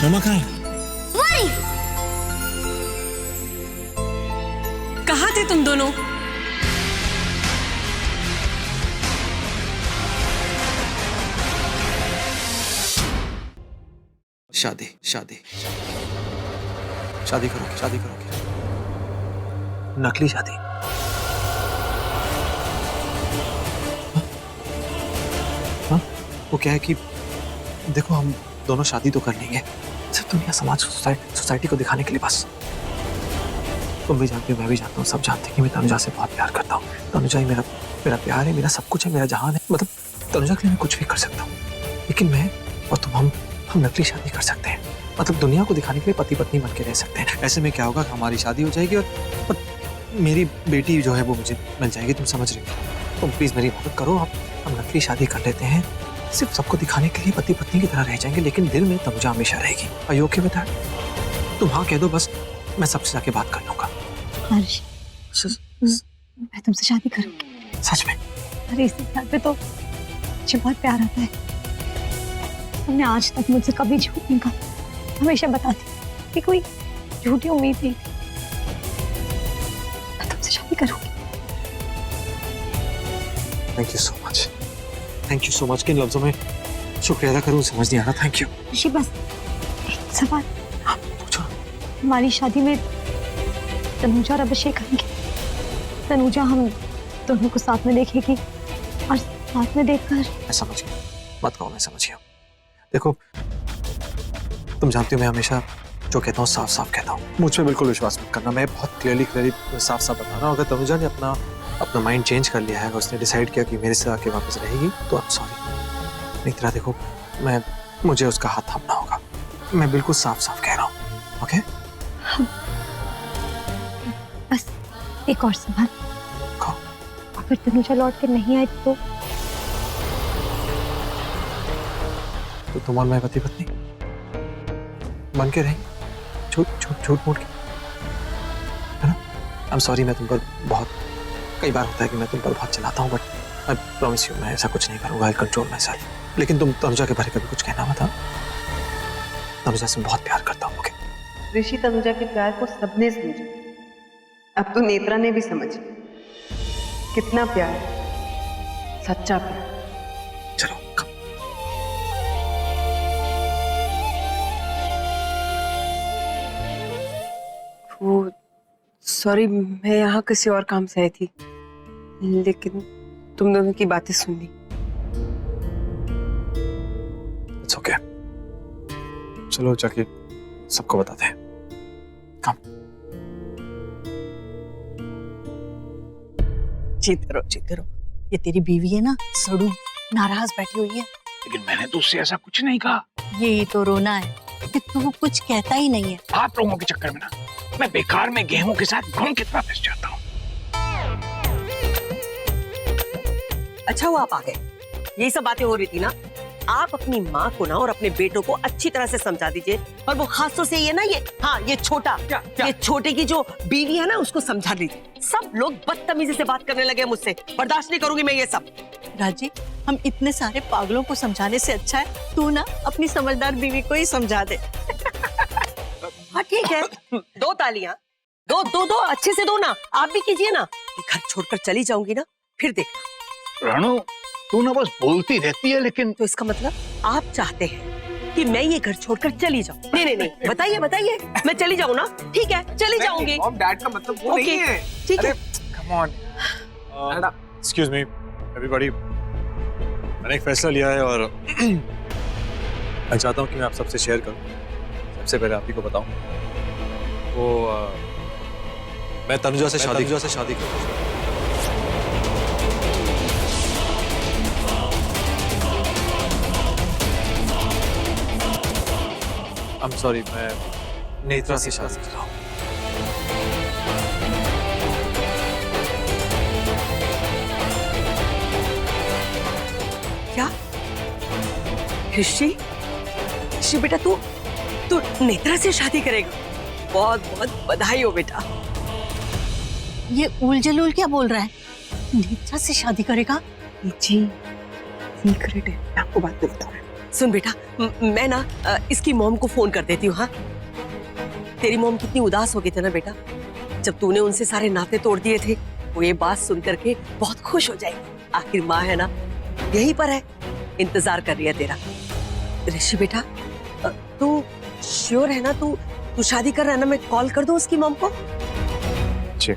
मम्मा कहाँ है? वही। कहाँ थे तुम दोनों? शादी शादी शादी करोगे, शादी करोगे, नकली शादी। हाँ? वो क्या है कि देखो हम दोनों शादी तो कर लेंगे, सिर्फ दुनिया समाज सोसाइटी को दिखाने के लिए बस। तुम भी जानती हो, मैं भी जानता हूँ, सब जानते हैं कि मैं तनुजा से बहुत प्यार करता हूँ। तनुजा ही मेरा प्यार है, मेरा सब कुछ है, मेरा जहान है। मतलब तनुजा के लिए मैं कुछ भी कर सकता हूँ, लेकिन मैं और तुम हम नकली शादी कर सकते हैं। मतलब दुनिया को दिखाने के लिए पति पत्नी बन के रह सकते हैं। ऐसे में क्या होगा कि हमारी शादी हो जाएगी और मेरी बेटी जो है वो मुझे मिल जाएगी। तुम समझ रही हो? तुम प्लीज मेरी मदद करो। हम नकली शादी कर लेते हैं, सिर्फ सबको दिखाने के लिए पति पत्नी की तरह रह जाएंगे, लेकिन दिल में तनुजा हमेशा रहेगी। आयो ओके बता? तुम हाँ कह दो बस, मैं सबसे जाके बात कर लूंगा। हर्ष, मैं तुमसे शादी करूंगी। सच में? अरे इस बात पे तो मुझे बहुत प्यार आता है। तुमने आज तक मुझसे कभी झूठ नहीं कहा, हमेशा बताती कि कोई झूठी उम्मीद नहीं थी। मैं तुमसे शादी करूंगी। Thank you so much, thank you so much. किन लफ्जों में शुक्रिया अदा करूं समझ नहीं आ रहा। Thank you. ऋषि बस एक सवाल। हाँ पूछो। हमारी शादी में तनुजा और अभिषेक आएंगे। तनुजा हम दोनों को साथ में देखेगी और साथ में देखकर। मैं समझ गया, मत कहो, मैं समझ गया। देखो तुम जानती हो मैं हमेशा जो कहता हूँ साफ साफ कहता हूँ, मुझ पे बिल्कुल विश्वास मत करना। मैं बहुत क्लियरली साफ साफ बता रहा हूँ। अगर तनुजा ने अपना माइंड चेंज कर लिया है, अगर उसने डिसाइड किया कि मेरे से आके वापस रहेगी, तो आई एम सॉरी। नहीं तरह देखो, मुझे उसका हाथ थामना होगा। मैं बिल्कुल साफ साफ कह रहा हूँ। ओके? बस एक और सवाल। अगर तनुजा लौट कर नहीं आई तो तुम और मैं पति पत्नी बन के रहेंगे, झूठ मूठ के, है ना? आई एम सॉरी, मैं तुम पर बहुत, कई बार होता है कि मैं तुम पर बहुत चलाता हूँ, बट आई प्रॉमिस यू मैं ऐसा कुछ नहीं करूंगा। आई कंट्रोल माय सेल्फ। लेकिन तुम तनुजा के बारे में कभी कुछ कहना मत। तनुजा से बहुत प्यार करता हूँ। ओके? ऋषि, तनुजा के प्यार को सबने समझा, अब तो नेत्रा ने भी समझा कितना प्यार है, सच्चा प्यार। चलो कम। वो सॉरी, मैं यहाँ किसी और काम से आई थी, लेकिन तुम दोनों की बातें सुन ली। इट्स ओके, चलो जाके सबको बताते हैं। कम। जीते रहो। ये तेरी बीवी है ना, सड़ू नाराज बैठी हुई है। लेकिन मैंने तो उससे ऐसा कुछ नहीं कहा। यही तो रोना है कि तू कुछ कहता ही नहीं है। आप लोगों के चक्कर में ना मैं बेकार में गेहूं के साथ घुन कितना फंस जाता हूँ। अच्छा हुआ आप आ गए। यही सब बातें हो रही थी ना। आप अपनी माँ को ना और अपने बेटों को अच्छी तरह से समझा दीजिए, और वो खासतौर से ये ना, ये छोटा, ये छोटे की जो बीवी है ना, उसको समझा दीजिए। सब लोग बदतमीजी से बात करने लगे मुझसे, बर्दाश्त नहीं करूंगी मैं ये सब। राजी, हम इतने सारे पागलों को समझाने से अच्छा है तू ना अपनी समझदार बीवी को ही समझा दे। हाँ ठीक है, दो तालियां, दो अच्छे से दो ना, आप भी कीजिए ना। घर छोड़कर चली जाऊंगी ना, फिर देखना। रानू, तू ना बस बोलती रहती है, लेकिन तो इसका मतलब आप चाहते हैं कि मैं ये घर छोड़कर चली जाऊं? नहीं, बताइए, मैं चली जाऊं ना? ठीक है, चली जाऊंगी। डैड का मतलब वो नहीं है। ठीक है। Come on. Excuse me everybody, मैंने एक फैसला लिया है और मैं चाहता हूँ कि मैं आप सबसे शेयर करूँ। सबसे पहले आप ही को बताऊँ, वो मैं तनुजा से शादी करूँ। I'm sorry, मैं नेत्रा से शादी कर रहा हूँ। क्या ऋषि बेटा, तू नेत्रा से शादी करेगा? बहुत बहुत बधाई हो बेटा। ये उल जलूल क्या बोल रहा है? नेत्रा से शादी करेगा? जी सीक्रेट है, मैं आपको बात में बताऊंगा। सुन बेटा, मैं ना इसकी मॉम को फोन कर देती हूँ। हाँ, तेरी मॉम कितनी उदास हो गई थी ना बेटा, जब तूने उनसे सारे नाते तोड़ दिए थे। वो ये बात सुन करके बहुत खुश हो जाएगी। आखिर माँ है ना, यहीं पर है, इंतजार कर रही है तेरा। ऋषि बेटा, तू श्योर है ना? तू शादी कर रहा है ना? मैं कॉल कर दूं उसकी मॉम को? जी।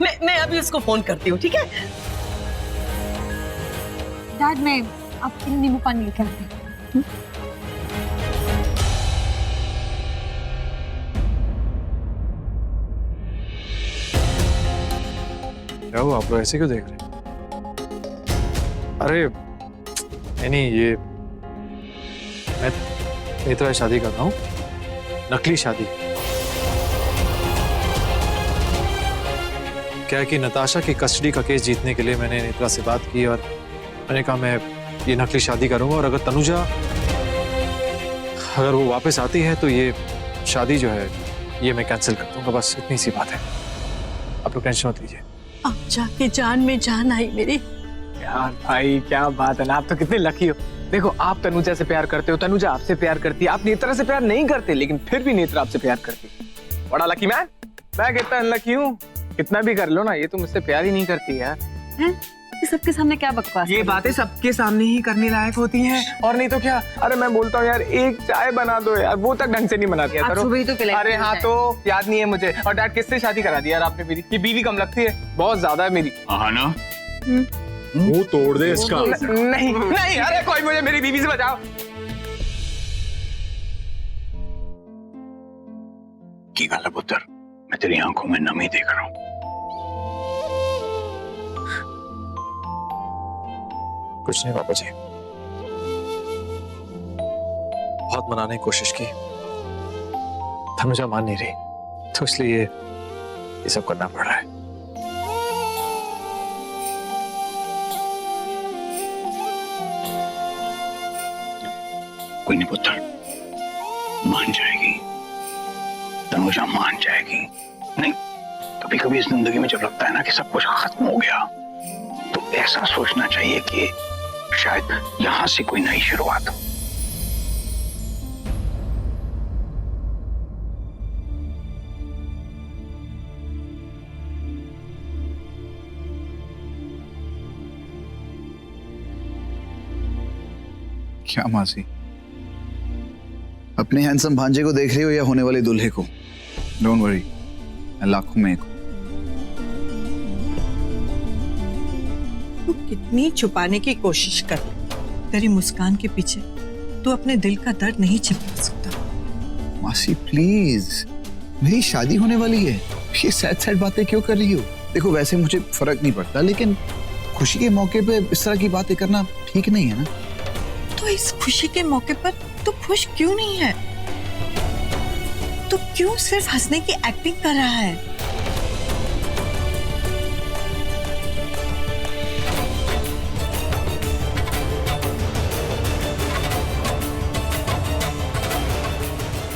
मैं अभी उसको फोन करती हूँ, ठीक है? डैड, मैं आपके लिए नींबू पानी लेकर आती हूँ। क्या हुआ, आप लोग ऐसे क्यों देख रहे हैं? अरे नहीं, ये मैं नेत्रा से शादी कर रहा हूँ, नकली शादी। क्या है कि नताशा की कस्टडी का केस जीतने के लिए मैंने नेत्रा से बात की और मैंने कहा मैं ये नकली शादी करूंगा, और अगर तनुजा अगर वो वापस आती है तो ये शादी जो है ये मैं कैंसिल कर दूंगा। बस इतनी सी बात है, आप लोग टेंशन मत लीजिए। अब जाके जान में जान आई मेरी। यार भाई क्या बात है ना, आप तो कितने लकी हो। देखो, आप तनुजा से प्यार करते हो, तनुजा आपसे प्यार करती है, आप नेत्रा से प्यार नहीं करते, लेकिन फिर भी नेत्रा आपसे प्यार करती है। बड़ा लकी मैन। मैं कितना अनलकी हूँ, कितना भी कर लो ना, ये तो मुझसे प्यार ही नहीं करती यार। ये सबके सामने क्या बकवास? ये बातें सबके सामने ही करने लायक होती हैं, और नहीं तो क्या। अरे मैं बोलता हूँ यार, एक चाय बना दो यार, वो तक ढंग से नहीं बनाती है। सुबह ही तो पिलाई। अरे हाँ, तो याद नहीं है मुझे। और डैड, किससे शादी करा दी यार आपने मेरी? ये बीवी कम लगती है, बहुत ज्यादा है मेरी। हाँ ना, मुंह तोड़ दे इसका। नहीं नहीं, अरे कोई मुझे मेरी बीवी से बचाओ। की गल है पुत्र, मैं तेरी आंखों में नमी देख रहा हूँ। कुछ नहीं पापा जी, बहुत मनाने की कोशिश की, तनुजा मान नहीं रही, तो इसलिए ये सब करना पड़ रहा है। कोई नहीं पुत्र, मान जाएगी, तनुजा मान जाएगी। नहीं, कभी कभी इस जिंदगी में जब लगता है ना कि सब कुछ खत्म हो गया, तो ऐसा सोचना चाहिए कि शायद यहां से कोई नई शुरुआत हो। क्या मासी, अपने हैंडसम भांजे को देख रही हो या होने वाले दूल्हे को? डोंट वरी, मैं लाखों में एक हूं। तू कितनी छुपाने की कोशिश कर, तेरी मुस्कान के पीछे तू अपने दिल का दर्द नहीं छिपा सकता। मासी प्लीज, मेरी शादी होने वाली है, ये सैड सैड बातें क्यों कर रही हो? देखो, वैसे मुझे फर्क नहीं पड़ता, लेकिन खुशी के मौके पे इस तरह की बातें करना ठीक नहीं है ना। तो इस खुशी के मौके पर तू खुश क्यों नहीं है? तू क्यों सिर्फ हंसने की एक्टिंग कर रहा है?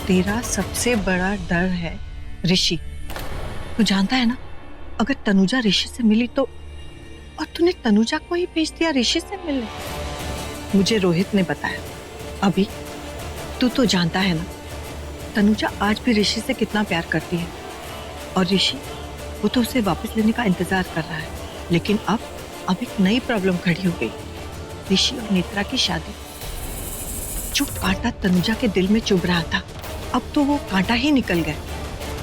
तेरा सबसे बड़ा डर है ऋषि। तू जानता है ना, अगर तनुजा ऋषि से मिली तो, और तूने तनुजा को ही भेज दिया ऋषि से मिलने। मुझे रोहित ने बताया। अभी तू तो जानता है ना, तनुजा आज भी ऋषि से कितना प्यार करती है, और ऋषि वो तो उसे वापस लेने का इंतजार कर रहा है। लेकिन अब एक नई प्रॉब्लम खड़ी हो गई। ऋषि और नेत्रा की शादी। जो कांटा तनुजा के दिल में चुभ रहा था, अब तो वो कांटा ही निकल गया।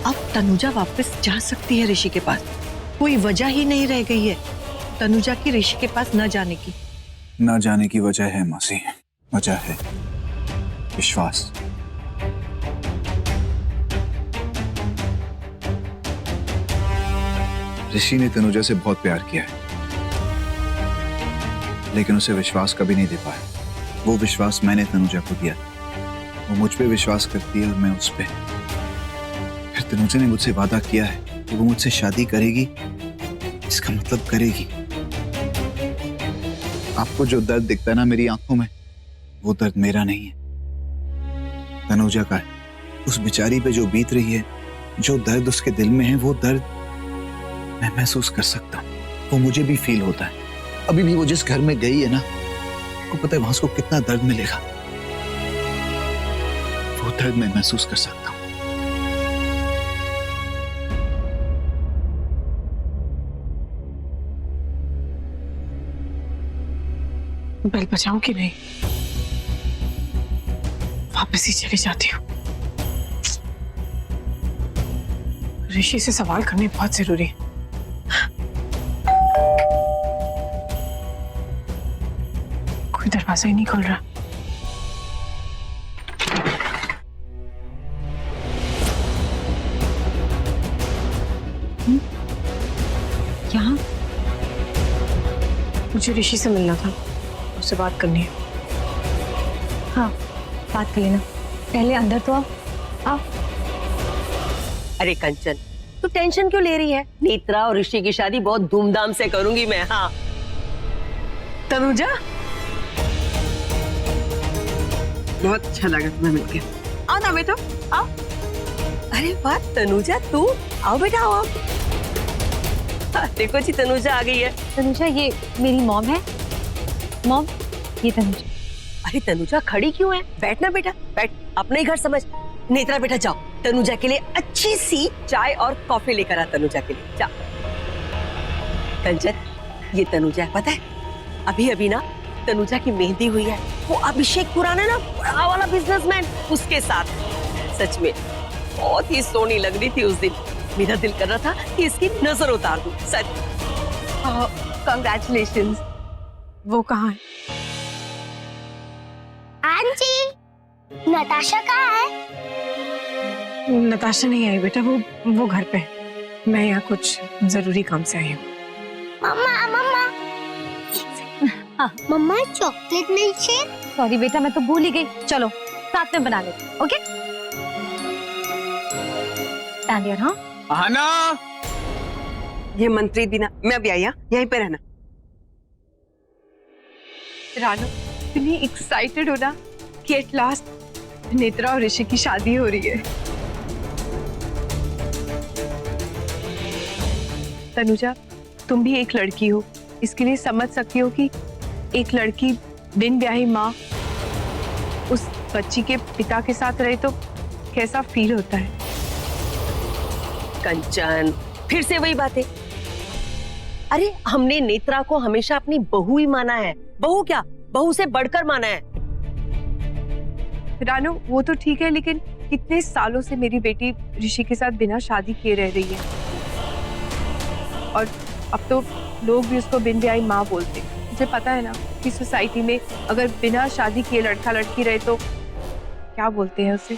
अब तनुजा वापस जा सकती है ऋषि के पास। कोई वजह ही नहीं रह गई है तनुजा की ऋषि के पास न जाने की। ना जाने की वजह है मासी, वजह है विश्वास। ऋषि ने तनुजा से बहुत प्यार किया है, लेकिन उसे विश्वास कभी नहीं दे पाया। वो विश्वास मैंने तनुजा को दिया। वो मुझ पे विश्वास करती है और मैं उस पे। फिर तनुजा ने मुझसे वादा किया है कि वो मुझसे शादी करेगी। इसका मतलब करेगी। आपको जो दर्द दिखता है ना मेरी आंखों में, वो दर्द मेरा नहीं है, तनुजा का है। उस बेचारी पे जो बीत रही है, जो दर्द उसके दिल में है, वो दर्द मैं महसूस कर सकता हूँ। वो मुझे भी फील होता है। अभी भी वो जिस घर में गई है ना, आपको पता है वहां उसको कितना दर्द मिलेगा। दर्द मैं महसूस कर सकता हूं। बेल बजाऊं कि नहीं? वापस ही चली जाती हूँ। ऋषि से सवाल करने बहुत जरूरी है। कोई दरवाजा ही नहीं खुल रहा। यहाँ मुझे ऋषि से मिलना था, उससे बात करनी है। हाँ, बात कर लेना। पहले अंदर तो आओ। अरे कंचन, तू टेंशन क्यों ले रही है? नेत्रा और ऋषि की शादी बहुत धूमधाम से करूंगी मैं। हाँ तनुजा, बहुत अच्छा लगा तुम्हें मिलके। आओ ना बेटा, आओ। अरे वाह तनुजा, तू आओ बेटा, आओ। देखो जी तनुजा आ गई है। तनुजा, ये मेरी मॉम है। मॉम, ये तनुजा। अरे तनुजा खड़ी क्यों है? बैठना बेटा, बैठ। अपना ही घर समझ। नेत्रा बेटा जाओ, तनुजा के लिए अच्छी सी चाय और कॉफी लेकर आ। तनुजा के लिए जा। कंचन, ये तनुजा है, पता है अभी अभी ना तनुजा की मेहंदी हुई है। वो अभिषेक पुराना ना, बड़ा वाला बिजनेसमैन, उसके साथ। सच में बहुत ही सोहनी लग रही थी उस दिन। मेरा दिल कर रहा था कि इसकी नजर उतार दूं। सच। कांग्रेचुलेशंस। वो कहाँ है? आंटी, नताशा कहाँ है? नताशा नहीं आई बेटा, वो घर पे है। मैं यहाँ कुछ जरूरी काम से आई हूँ। मम्मा, मम्मा, हाँ। मम्मा चॉकलेट मिल्क शेक। सॉरी बेटा, मैं तो भूल ही गई। चलो साथ में बना लेते। Okay, stand here. हाँ आना। ये मंत्री दीना, मैं अभी आई। यहीं पे रहना। रानू, इतनी एक्साइटेड हो ना कि एट लास्ट नेत्रा और ऋषि की शादी हो रही है। तनुजा, तुम भी एक लड़की हो, इसके लिए समझ सकती हो कि एक लड़की बिन ब्याही माँ उस बच्ची के पिता के साथ रहे तो कैसा फील होता है। कंचन, फिर से वही बातें। अरे हमने नेत्रा को हमेशा अपनी बहू ही माना है। बहू क्या, बहू से बढ़कर माना है। रानू, वो तो ठीक है, लेकिन कितने सालों से मेरी बेटी ऋषि के साथ बिना शादी किए रह रही है, और अब तो लोग भी उसको बिन ब्याही माँ बोलते हैं। मुझे पता है ना कि सोसाइटी में अगर बिना शादी किए लड़का लड़की रहे तो क्या बोलते हैं उसे।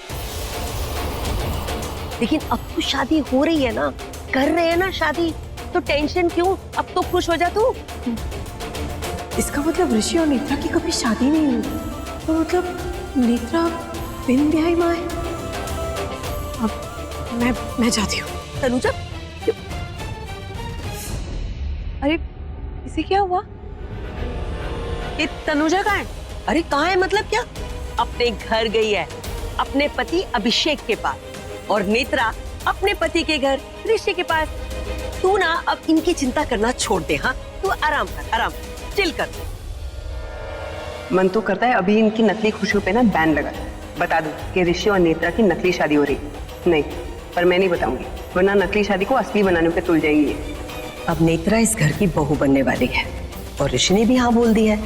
लेकिन अब तो शादी हो रही है ना, कर रहे हैं ना शादी, तो टेंशन क्यों? अब तो खुश हो जा तू। इसका मतलब ऋषि और नेत्रा की कभी शादी नहीं हुई, तो मतलब नेत्रा बिन ब्याही माँ है। अब मैं जाती हूँ। तनुजा, अरे इसे क्या हुआ? ये तनुजा कहाँ है? अरे कहाँ है मतलब क्या? अपने घर गई है, अपने पति अभिषेक के पास, और नेत्रा अपने पति के घर ऋषि के पास। तू ना अब इनकी चिंता करना छोड़ दे। हाँ, तू आराम कर, आराम कर, चिल कर। मन तो करता है अभी इनकी नकली खुशियों पे ना बैन लगा बता दूं कि ऋषि और नेत्रा की नकली शादी हो रही। नहीं, पर मैं नहीं बताऊंगी, वरना नकली शादी को असली बनाने पे तुल जाएंगी। अब नेत्रा इस घर की बहू बनने वाली है, और ऋषि ने भी हाँ बोल दी है।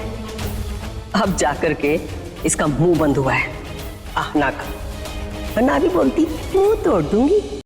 अब जाकर के इसका मुंह बंद हुआ है। आह ना कर, वरना अभी बोलती मुंह तोड़ दूंगी।